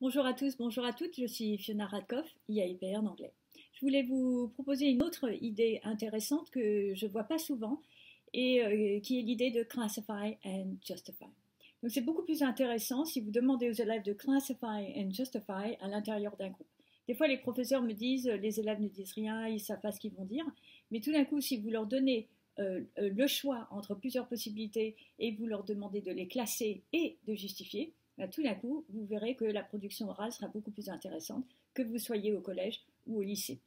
Bonjour à tous, bonjour à toutes, je suis Fiona Radkoff, IAIPR en anglais. Je voulais vous proposer une autre idée intéressante que je ne vois pas souvent et qui est l'idée de classify and justify. Donc c'est beaucoup plus intéressant si vous demandez aux élèves de classify and justify à l'intérieur d'un groupe. Des fois les professeurs me disent, les élèves ne disent rien, ils ne savent pas ce qu'ils vont dire, mais tout d'un coup si vous leur donnez le choix entre plusieurs possibilités et vous leur demandez de les classer et de justifier, tout d'un coup, vous verrez que la production orale sera beaucoup plus intéressante que vous soyez au collège ou au lycée.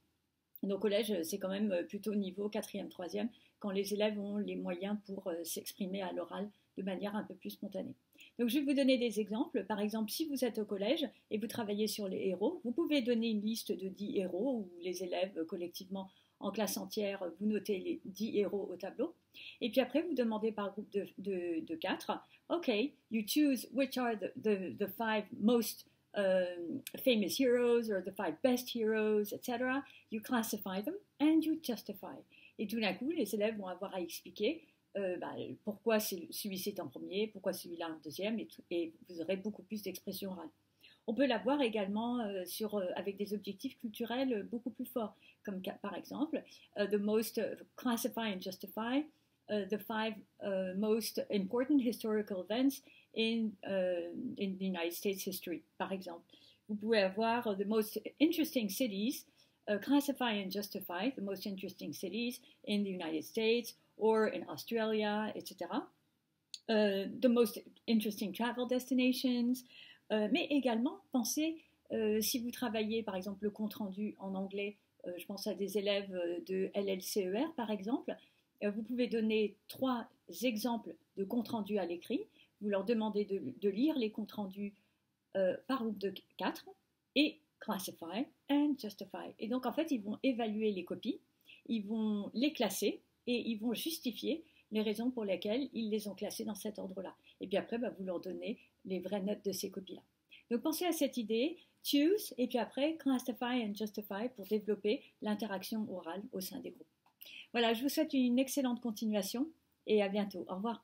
Donc, au collège, c'est quand même plutôt niveau 4e, 3e, quand les élèves ont les moyens pour s'exprimer à l'oral de manière un peu plus spontanée. Donc, je vais vous donner des exemples. Par exemple, si vous êtes au collège et vous travaillez sur les héros, vous pouvez donner une liste de 10 héros où les élèves collectivement en classe entière, vous notez les 10 héros au tableau. Et puis après, vous demandez par groupe de 4, OK, you choose which are the 5 most famous heroes or the 5 best heroes, etc. You classify them and you justify. Et tout d'un coup, les élèves vont avoir à expliquer pourquoi celui-ci est en premier, pourquoi celui-là en deuxième, et vous aurez beaucoup plus d'expression orale. On peut l'avoir également avec des objectifs culturels beaucoup plus forts, comme par exemple, the most classify and justify the 5 most important historical events in the United States history, par exemple. Vous pouvez avoir the most interesting cities, classify and justify the most interesting cities in the United States or in Australia, etc. The most interesting travel destinations, mais également pensez, si vous travaillez par exemple le compte-rendu en anglais, je pense à des élèves de LLCER par exemple, vous pouvez donner 3 exemples de compte-rendu à l'écrit, vous leur demandez de lire les comptes-rendus par groupe de 4 et classify and justify. Et donc en fait, ils vont évaluer les copies, ils vont les classer et ils vont justifier les raisons pour lesquelles ils les ont classées dans cet ordre-là. Et puis après, vous leur donnez les vraies notes de ces copies-là. Donc pensez à cette idée, choose, et puis après, classify and justify pour développer l'interaction orale au sein des groupes. Voilà, je vous souhaite une excellente continuation et à bientôt. Au revoir.